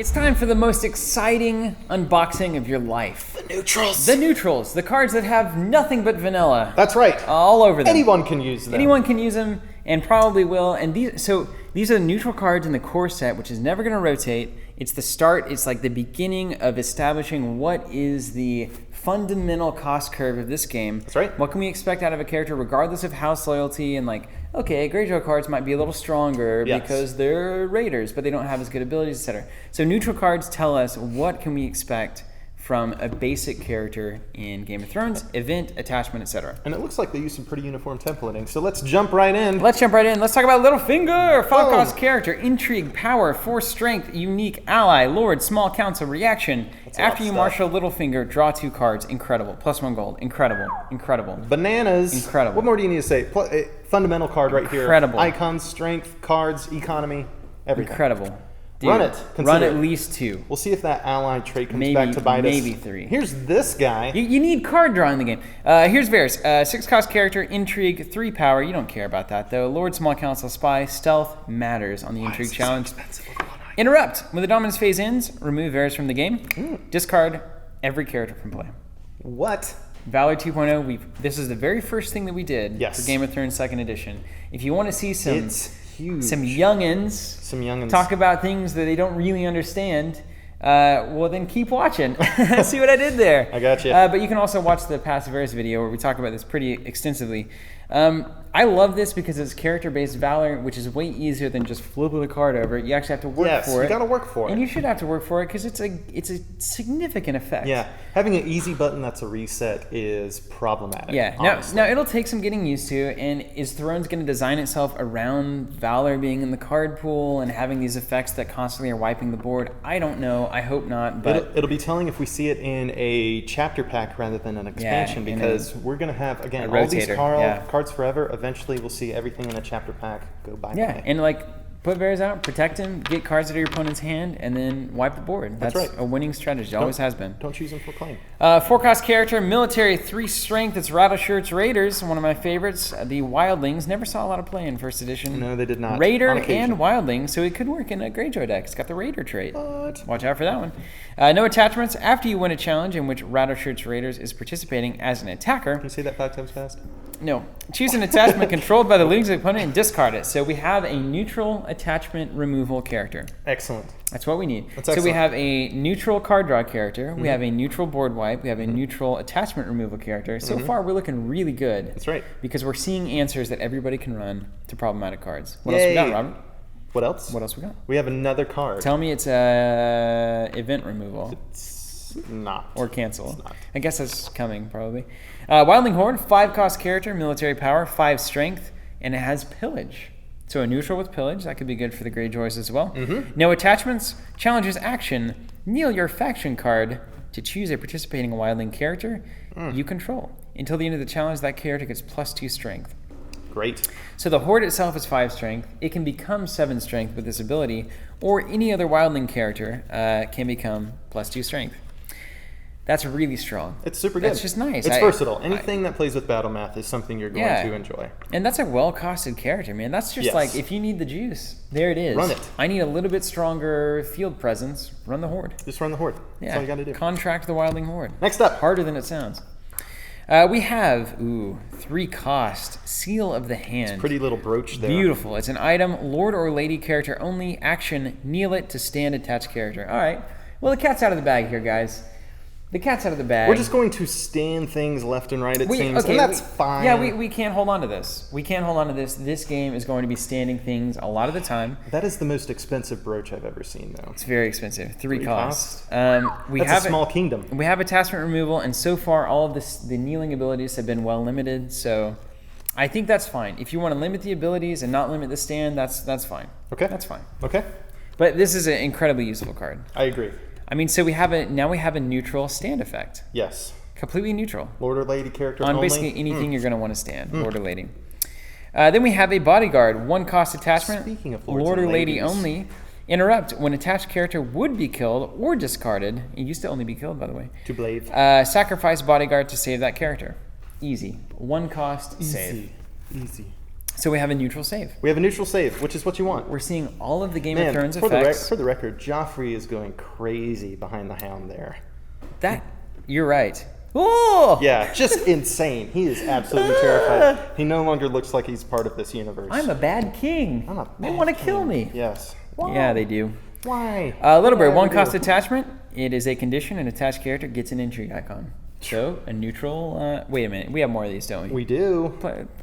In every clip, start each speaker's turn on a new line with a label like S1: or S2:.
S1: It's time for the most exciting unboxing of your life.
S2: The neutrals.
S1: The neutrals, the cards that have nothing but vanilla.
S2: That's right.
S1: All over them.
S2: Anyone can use them.
S1: Anyone can use them and probably will. And these are the neutral cards in the core set, which is never going to rotate. It's the start. It's like the beginning of establishing what is the fundamental cost curve of this game.
S2: That's right.
S1: What can we expect out of a character regardless of house loyalty and okay, Greyjoy cards might be a little stronger because they're raiders, but they don't have as good abilities, etc. So neutral cards tell us what can we expect from a basic character in Game of Thrones, event, attachment, etc.
S2: And it looks like they use some pretty uniform templating, so let's jump right in.
S1: Let's talk about Littlefinger, 5-cost character, intrigue, power, force, strength, unique, ally, lord, small council, reaction. After you marshal Littlefinger, draw 2 cards. Incredible. +1 gold. Incredible.
S2: Bananas.
S1: Incredible.
S2: What more do you need to say? Fundamental card right here.
S1: Incredible.
S2: Icons, strength, cards, economy, everything.
S1: Incredible. Dude,
S2: run it.
S1: Run at least 2.
S2: We'll see if that ally trait comes back to bite us.
S1: Maybe 3.
S2: Here's this guy.
S1: You need card draw in the game. Here's Varys. 6-cost character, intrigue, 3 power. You don't care about that though. Lord, small council, spy, stealth matters on the intrigue challenge.
S2: So
S1: Interrupt. When the dominance phase ends, remove Varys from the game. Discard every character from play.
S2: What?
S1: Valor 2.0. This is the very first thing that we did for Game of Thrones 2nd Edition. If you want to see some youngins talk about things that they don't really understand, well then keep watching. See what I did there?
S2: I got you.
S1: But you can also watch the past Varys video where we talk about this pretty extensively. I love this because it's character-based Valor, which is way easier than just flipping the card over. You actually have to work for it.
S2: You got to work for it.
S1: And you should have to work for it because it's a significant effect.
S2: Yeah, having an easy button that's a reset is problematic.
S1: Yeah, now it'll take some getting used to, and is Thrones going to design itself around Valor being in the card pool and having these effects that constantly are wiping the board? I don't know. I hope not. But
S2: it'll be telling if we see it in a chapter pack rather than an expansion, because we're going to have, again, all these cards forever. Eventually, we'll see everything in a chapter pack go by.
S1: Yeah, and put Varys out, protect him, get cards out of your opponent's hand, and then wipe the board. That's
S2: right.
S1: A winning strategy. Always has been.
S2: Don't choose him for claim.
S1: 4-cost character, military, 3 strength. It's Rattleshirt's Raiders, one of my favorites. The Wildlings never saw a lot of play in 1st edition.
S2: No, they did not.
S1: Raider and Wildling, so it could work in a Greyjoy deck. It's got the Raider trait.
S2: What?
S1: Watch out for that one. No attachments. After you win a challenge in which Rattleshirt's Raiders is participating as an attacker.
S2: Can you say that 5 times fast?
S1: No. Choose an attachment controlled by the league's opponent and discard it. So we have a neutral attachment removal character.
S2: Excellent.
S1: That's what we need.
S2: That's
S1: so
S2: excellent.
S1: we have a neutral card draw character. We have a neutral board wipe. We have a neutral attachment removal character. So far, we're looking really good.
S2: That's right.
S1: Because we're seeing answers that everybody can run to problematic cards. What else we got, Robert?
S2: What else?
S1: What else we got?
S2: We have another card.
S1: Tell me it's event removal.
S2: It's not.
S1: Or cancel.
S2: It's not.
S1: I guess that's coming, probably. Wildling Horde, 5-cost character, military power, 5 strength, and it has pillage. So a neutral with pillage, that could be good for the Greyjoys as well. No attachments, challenges action, kneel your faction card to choose a participating wildling character you control. Until the end of the challenge, that character gets +2 strength.
S2: Great.
S1: So the Horde itself is 5 strength. It can become 7 strength with this ability, or any other wildling character can become +2 strength. That's really strong.
S2: It's super good.
S1: That's just nice.
S2: It's versatile. Anything that plays with battle math is something you're going to enjoy.
S1: And that's a well-costed character, man. That's just if you need the juice, there it is.
S2: Run it.
S1: I need a little bit stronger field presence. Run the Horde.
S2: Just run the Horde. That's all you got to do.
S1: Contract the Wildling Horde.
S2: Next up.
S1: Harder than it sounds. We have, 3-cost, Seal of the Hand.
S2: It's pretty little brooch there.
S1: Beautiful. It's an item, Lord or Lady character only, action, kneel it to stand attached character. All right. Well, the cat's out of the bag here, guys. The cat's out of the bag.
S2: We're just going to stand things left and right, it seems, and that's fine.
S1: Yeah, we can't hold on to this. We can't hold on to this. This game is going to be standing things a lot of the time.
S2: That is the most expensive brooch I've ever seen, though.
S1: It's very expensive. 3 costs.
S2: That's a small kingdom.
S1: We have attachment removal, and so far all of the kneeling abilities have been well limited, so I think that's fine. If you want to limit the abilities and not limit the stand, that's fine.
S2: Okay.
S1: That's fine.
S2: Okay.
S1: But this is an incredibly useful card.
S2: I agree.
S1: I mean, so we have a neutral stand effect.
S2: Yes.
S1: Completely neutral.
S2: Lord or Lady character
S1: on
S2: only.
S1: Basically anything you're going to want to stand, Lord or Lady. Then we have a bodyguard, 1-cost attachment.
S2: Speaking of
S1: Lord or Lady only. Interrupt when attached character would be killed or discarded. It used to only be killed, by the way.
S2: To blade.
S1: Sacrifice bodyguard to save that character. Easy. 1-cost save.
S2: Easy.
S1: So we have a neutral save.
S2: We have a neutral save, which is what you want.
S1: We're seeing all of the Game of Thrones effects.
S2: For the record, Joffrey is going crazy behind the Hound there.
S1: You're right. Oh!
S2: Yeah, just insane. He is absolutely terrified. He no longer looks like he's part of this universe.
S1: I'm a bad king. They want to kill me.
S2: Yes.
S1: Why? Yeah, they do.
S2: Why?
S1: Little Bird, 1 cost attachment. It is a condition. An attached character gets an intrigue icon. So, a neutral... wait a minute. We have more of these, don't we?
S2: We do.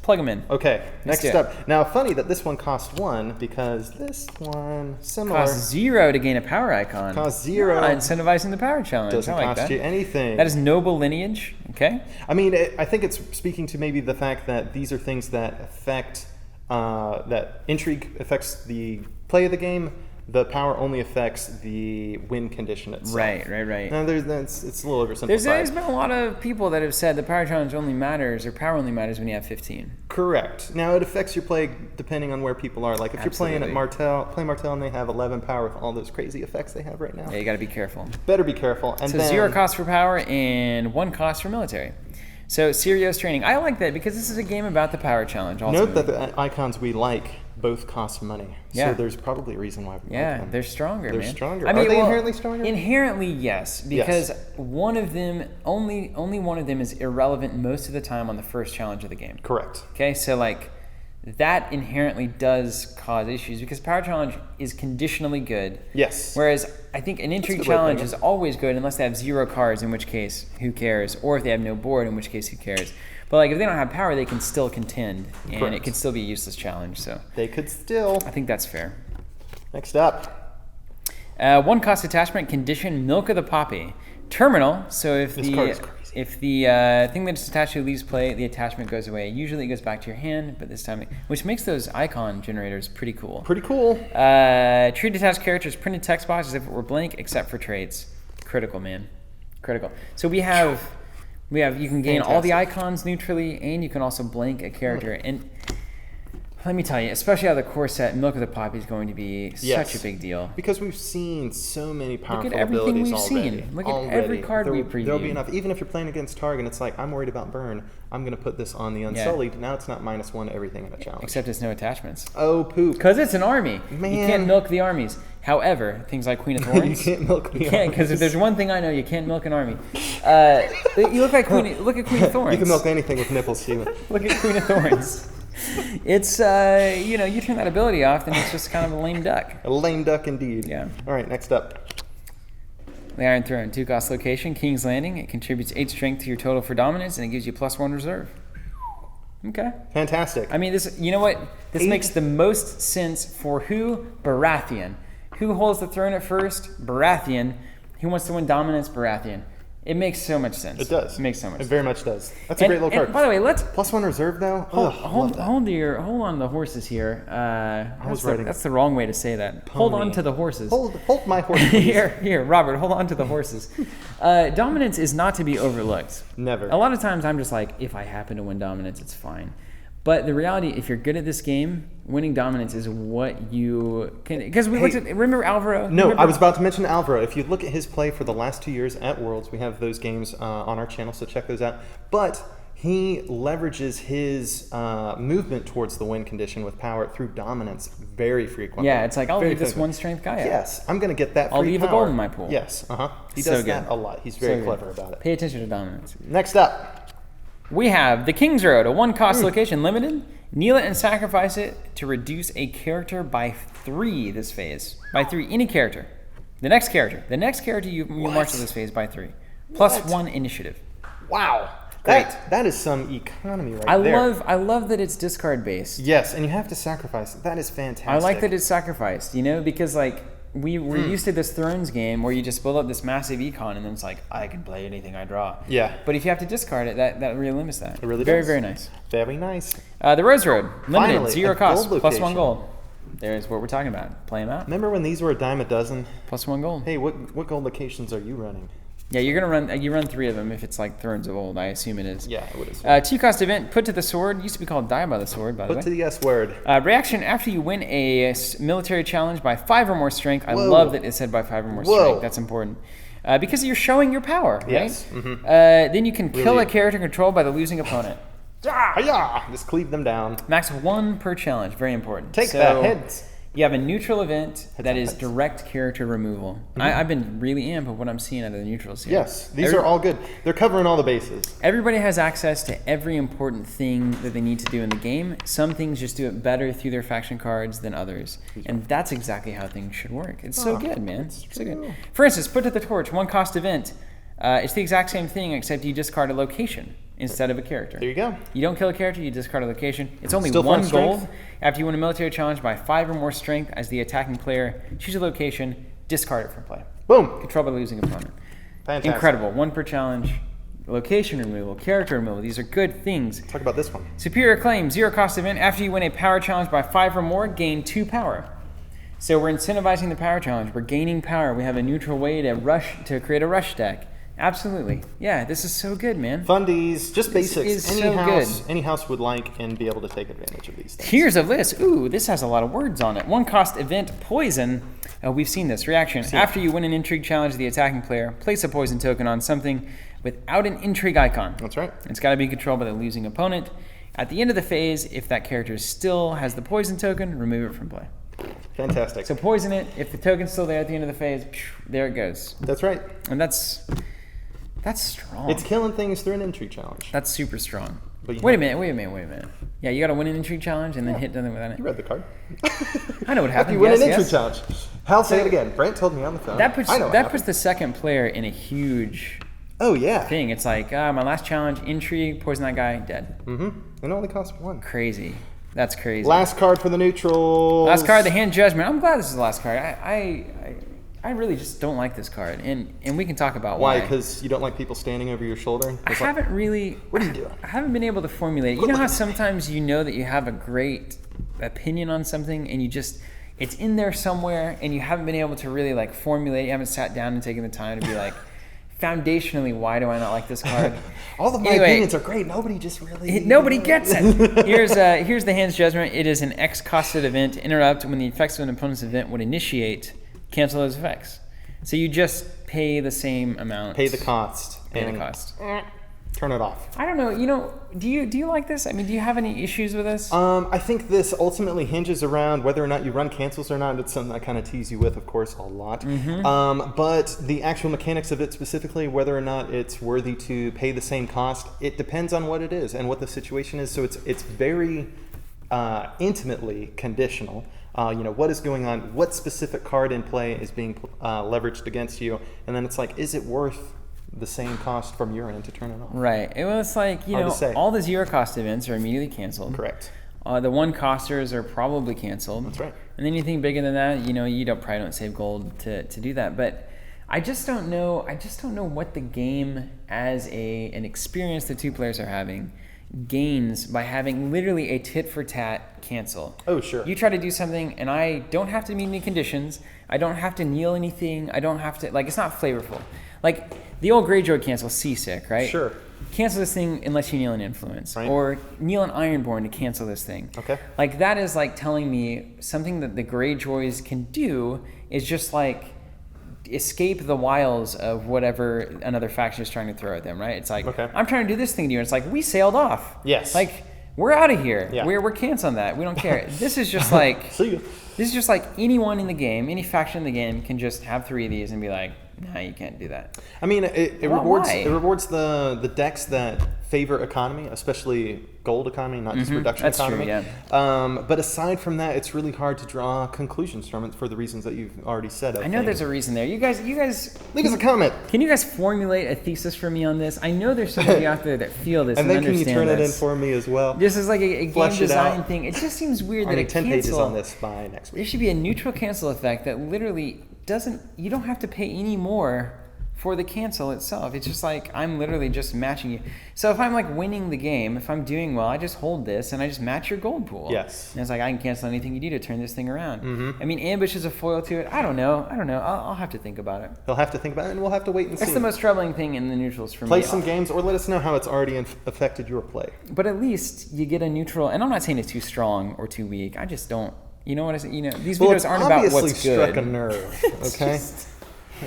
S1: Plug them in.
S2: Okay, next up. Now, funny that this one costs 1 because this one, similar...
S1: Costs 0 to gain a power icon.
S2: Costs 0.
S1: Incentivizing the power challenge.
S2: Doesn't cost you anything.
S1: That is noble lineage. Okay.
S2: I mean, I think it's speaking to maybe the fact that these are things that affect... that intrigue affects the play of the game. The power only affects the win condition itself.
S1: Right.
S2: Now, it's a little oversimplified.
S1: There's been a lot of people that have said the power challenge only matters, or power only matters when you have 15.
S2: Correct. Now, it affects your play depending on where people are. Like, if you're playing at Martell, and they have 11 power with all those crazy effects they have right now.
S1: Yeah, you got to be careful.
S2: Better be careful. And
S1: so 0 cost for power and 1 cost for military. So, Serious Training. I like that because this is a game about the power challenge.
S2: Note that the icons we like both cost money.
S1: Yeah.
S2: So there's probably a reason why we like them.
S1: They're stronger, man.
S2: They're stronger. Are they inherently stronger?
S1: Inherently, yes. Because one of them, only one of them is irrelevant most of the time on the first challenge of the game.
S2: Correct.
S1: Okay, so like that inherently does cause issues because power challenge is conditionally good.
S2: Yes.
S1: Whereas I think an intrigue challenge is always good unless they have 0 cards, in which case, who cares? Or if they have no board, in which case, who cares? But like if they don't have power, they can still contend, and it could still be a useless challenge. So
S2: they could still.
S1: I think that's fair.
S2: Next up,
S1: 1 cost attachment condition Milk of the Poppy terminal. So if the thing that's attached to leaves play, the attachment goes away. Usually it goes back to your hand, but this time, which makes those icon generators pretty cool.
S2: Pretty cool.
S1: Treat attached characters printed text box as if it were blank, except for traits. Critical, man. Critical. So we have you can gain all the icons neutrally, and you can also blank a character. And let me tell you, especially out of the core set, Milk of the Poppy is going to be such a big deal.
S2: Because we've seen so many powerful
S1: abilities already. Look at everything we've seen. Look at every card we previewed.
S2: There'll be enough. Even if you're playing against Targ and it's like, I'm worried about burn, I'm going to put this on the Unsullied. Now it's not -1 everything in a challenge.
S1: Except it's no attachments.
S2: Oh, poop.
S1: Because it's an army.
S2: Man.
S1: You can't milk the armies. However, things like Queen of Thorns.
S2: You can't milk the armies.
S1: You can't, because if there's one thing I know, you can't milk an army. You look at Queen of Thorns.
S2: You can milk anything with nipples, Steven.
S1: Look at Queen of Thorns. It's, you turn that ability off, then it's just kind of a lame duck.
S2: A lame duck indeed.
S1: Yeah.
S2: All right, next up.
S1: The Iron Throne, 2 cost location, King's Landing. It contributes 8 strength to your total for dominance, and it gives you +1 reserve. Okay.
S2: Fantastic.
S1: I mean, this. You know what? This makes the most sense for who? Baratheon. Who holds the throne at first? Baratheon. Who wants to win dominance? Baratheon. It makes so much sense.
S2: It does.
S1: It makes so much sense.
S2: It very much does. That's a great little card.
S1: By the way, let's...
S2: +1 reserve now?
S1: Hold on to the horses here. That's the wrong way to say that.
S2: Pony.
S1: Hold on to the horses.
S2: Hold my horse, please.
S1: Here, Robert, hold on to the horses. Dominance is not to be overlooked.
S2: Never.
S1: A lot of times I'm just like, if I happen to win dominance, it's fine. But the reality, if you're good at this game, winning dominance is what you can... Because looked at... Remember Alvaro?
S2: I was about to mention Alvaro. If you look at his play for the last 2 years at Worlds, we have those games on our channel, so check those out. But he leverages his movement towards the win condition with power through dominance very frequently.
S1: Yeah, it's like, I'll leave this 1 strength guy out.
S2: Yes, I'm going to get that free
S1: I'll leave
S2: power.
S1: a gold in my pool.
S2: Yes, He does that a lot. He's very clever about it.
S1: Pay attention to dominance.
S2: Next up.
S1: We have the King's Road, a 1 cost location limited. Kneel it and sacrifice it to reduce a character by 3 this phase. By 3, any character. The next character you march to this phase by 3. +1 initiative.
S2: Wow.
S1: Great.
S2: That is some economy there.
S1: I love that it's discard based.
S2: Yes, and you have to sacrifice it. That is fantastic.
S1: I like that it's sacrificed, because like we're used to this Thrones game where you just build up this massive econ and then it's like, I can play anything I draw.
S2: Yeah.
S1: But if you have to discard it, that really limits that.
S2: It really
S1: does.
S2: does.
S1: Very nice.
S2: Very nice.
S1: The Rose Road, limited,
S2: Finally,
S1: 0 cost, +1 gold.
S2: location.
S1: There's what we're talking about. Play them out.
S2: Remember when these were a dime a dozen?
S1: +1 gold.
S2: Hey, what gold locations are you running?
S1: Yeah, you're gonna run. You run 3 of them if it's like Thrones of Old. I assume it is.
S2: Yeah, it is.
S1: 2 cost event. Put to the sword. Used to be called Die by the Sword, by the way.
S2: Put to the S word.
S1: Reaction after you win a military challenge by 5 or more strength. I love that it said by 5 or more strength. That's important. Because you're showing your power, right?
S2: Yes. Mm-hmm.
S1: Then you can kill a character controlled by the losing opponent.
S2: Hi-ya! Just cleave them down.
S1: Max 1 per challenge. Very important.
S2: Take that, heads.
S1: You have a neutral event that is
S2: heads.
S1: direct character removal. I've been really amped with what I'm seeing out of the neutrals here.
S2: Yes, these are all good. They're covering all the bases.
S1: Everybody has access to every important thing that they need to do in the game. Some things just do it better through their faction cards than others. And that's exactly how things should work. It's so good, man. It's so good. For instance, Put to the Torch, 1 cost event. It's the exact same thing, except you discard a location instead of a character.
S2: There you go.
S1: You don't kill a character, you discard a location. It's only
S2: Still
S1: 1
S2: fun
S1: gold.
S2: strength.
S1: After you win a military challenge by 5 or more strength as the attacking player, choose a location, discard it from play.
S2: Boom.
S1: Control by the losing opponent.
S2: Fantastic.
S1: Incredible. 1 per challenge. Location removal, character removal. These are good things.
S2: Talk about this one.
S1: Superior Claim, 0 cost event. After you win a power challenge by 5 or more, gain 2 power. So we're incentivizing the power challenge. We're gaining power. We have a neutral way to create a rush deck. Absolutely. Yeah, this is so good, man.
S2: Fundies, just basics.
S1: Is so
S2: Any house would like and be able to take advantage of these things.
S1: Here's a list. Ooh, this has a lot of words on it. 1 cost event, Poison. We've seen this. Reaction. After you win an intrigue challenge, the attacking player, place a poison token on something without an intrigue icon.
S2: That's right.
S1: It's got to be controlled by the losing opponent. At the end of the phase, if that character still has the poison token, remove it from play.
S2: Fantastic.
S1: So poison it. If the token's still there at the end of the phase, there it goes.
S2: That's right.
S1: And that's strong.
S2: It's killing things through an intrigue challenge.
S1: That's super strong.
S2: But
S1: Wait a minute. Yeah, you got to win an intrigue challenge and then hit nothing without it.
S2: You read the card.
S1: I know what happened.
S2: You win an intrigue challenge. Hal, say it again. Brant told me on the phone.
S1: That puts the second player in a huge thing. It's like, my last challenge, intrigue, poison that guy, dead.
S2: It only costs 1.
S1: Crazy. That's crazy.
S2: Last card for the neutrals.
S1: Last card, the Hand Judgment. I'm glad this is the last card. I really just don't like this card, and we can talk about why.
S2: Why? Because you don't like people standing over your shoulder?
S1: I haven't really...
S2: What are you doing?
S1: I haven't been able to formulate it. You know how sometimes you know that you have a great opinion on something, and you just... It's in there somewhere, and you haven't been able to really like formulate. You haven't sat down and taken the time to be like, foundationally, why do I not like this card?
S2: All of my opinions are great. Nobody just really...
S1: Nobody gets it. Here's the Hand's Judgment. It is an X-costed event. Interrupt when the effects of an opponent's event would initiate. Cancel those effects. So you just pay the same amount.
S2: Pay the cost. Turn it off.
S1: I don't know. Do you like this? I mean, do you have any issues with this?
S2: I think this ultimately hinges around whether or not you run cancels or not. It's something I kind of tease you with, of course, a lot. But the actual mechanics of it specifically, whether or not it's worthy to pay the same cost, it depends on what it is and what the situation is. So it's very intimately conditional. What is going on? What specific card in play is being leveraged against you? And then it's like, is it worth the same cost from your end to turn it off?
S1: Right. Well, it's like, all the 0 cost events are immediately canceled.
S2: Correct.
S1: The 1 costers are probably canceled.
S2: That's right.
S1: And anything bigger than that, you probably don't save gold to do that. But I just don't know. I just don't know what the game as an experience the 2 players are having gains by having literally a tit for tat cancel.
S2: Oh, sure.
S1: You try to do something and I don't have to meet any conditions. I don't have to kneel anything. I don't have to, it's not flavorful. Like the old Greyjoy cancel, Seasick, right?
S2: Sure.
S1: Cancel this thing unless you kneel an influence.
S2: Right.
S1: Or kneel an Ironborn to cancel this thing.
S2: Okay.
S1: Like that is like telling me something that the Greyjoys can do is just like escape the wiles of whatever another faction is trying to throw at them, right? It's like,
S2: okay.
S1: I'm trying to do this thing to you. And it's like, we sailed off.
S2: Yes.
S1: Like, we're out of here.
S2: Yeah.
S1: We're canceling that. We don't care. This is just like...
S2: See ya.
S1: This is just like anyone in the game, any faction in the game can just have 3 of these and be like, nah, you can't do that.
S2: I mean, it rewards the decks that favor economy, especially gold economy, not just reduction economy.
S1: That's true, yeah.
S2: But aside from that, it's really hard to draw conclusions from it for the reasons that you've already said.
S1: I know there's a reason there. You guys,
S2: leave us a comment.
S1: Can you guys formulate a thesis for me on this? I know there's somebody out there that feel this and
S2: then
S1: understand
S2: can you turn
S1: this.
S2: it in for me as well?
S1: This is like a game design thing. It just seems weird that a
S2: 10
S1: cancel...
S2: pages on this by next week.
S1: There should be a neutral cancel effect that literally doesn't... You don't have to pay any more for the cancel itself. It's just like, I'm literally just matching you. So if I'm like winning the game, if I'm doing well, I just hold this and I just match your gold pool.
S2: Yes.
S1: And it's like, I can cancel anything you do to turn this thing around. I mean, ambush is a foil to it. I don't know. I'll have to think about it.
S2: He'll have to think about it and we'll have to wait and see.
S1: That's the most troubling thing in the neutrals for me.
S2: Play some games or let us know how it's already affected your play.
S1: But at least you get a neutral, and I'm not saying it's too strong or too weak. I just don't, you know what I say? These videos aren't about what's good.
S2: Struck a nerve, okay?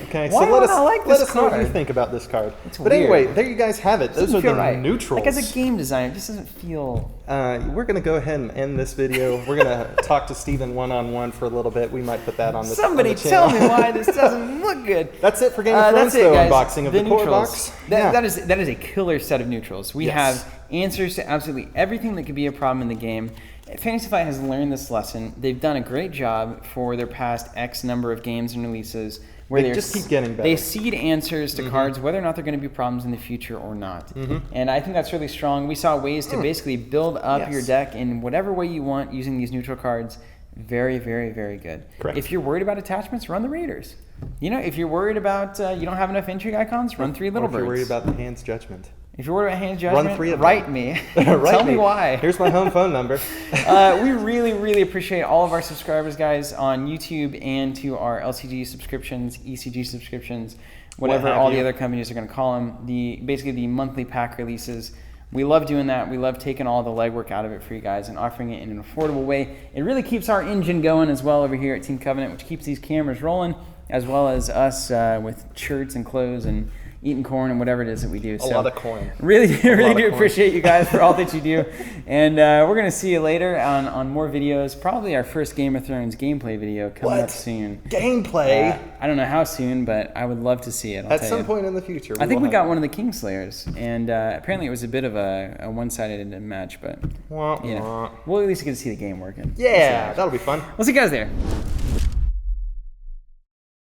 S2: Okay,
S1: Why
S2: so let
S1: would I like this
S2: us know what you
S1: card?
S2: think about this card.
S1: It's
S2: but
S1: weird.
S2: anyway, there you guys have it. Those
S1: Doesn't
S2: are the
S1: feel right.
S2: neutrals.
S1: Like, as a game designer, it just doesn't feel...
S2: We're going to go ahead and end this video. We're going to talk to Steven one-on-one for a little bit. We might put that on the
S1: Somebody
S2: on the channel.
S1: tell me why this doesn't look good.
S2: That's it for Game of Thrones,
S1: that's it,
S2: though,
S1: guys.
S2: unboxing of the core
S1: neutrals.
S2: box.
S1: That is a killer set of neutrals. We
S2: Yes.
S1: have answers to absolutely everything that could be a problem in the game. Fantasy Flight has learned this lesson. They've done a great job for their past X number of games and releases where
S2: They just keep getting better.
S1: They seed answers to cards, whether or not they're going to be problems in the future or not. And I think that's really strong. We saw ways to basically build up your deck in whatever way you want using these neutral cards. Very, very, very good.
S2: Correct.
S1: If you're worried about attachments, run the Raiders. You know, if you're worried about you don't have enough intrigue icons, run 3 Little
S2: Or if
S1: Birds.
S2: you're worried about the hand's judgment.
S1: If you're worried about hand judgment,
S2: Run 3 of them.
S1: write me.
S2: Write
S1: Tell me why.
S2: Here's my home phone number.
S1: We really, really appreciate all of our subscribers, guys, on YouTube and to our LCG subscriptions, ECG subscriptions, whatever all the other companies are going to call them. Basically the monthly pack releases. We love doing that. We love taking all the legwork out of it for you guys and offering it in an affordable way. It really keeps our engine going as well over here at Team Covenant, which keeps these cameras rolling, as well as us with shirts and clothes and eating corn and whatever it is that we do.
S2: A lot of corn.
S1: Really do
S2: corn.
S1: appreciate you guys for all that you do. And we're going to see you later on more videos. Probably our first Game of Thrones gameplay video coming up soon.
S2: Gameplay?
S1: I don't know how soon, but I would love to see it.
S2: At some point in the future.
S1: I think we got one of the Kingslayers, and apparently it was a bit of a one-sided match, but
S2: Wah,
S1: you know,
S2: wah.
S1: we'll at least get to see the game working.
S2: Yeah, that'll be fun.
S1: We'll see you guys there.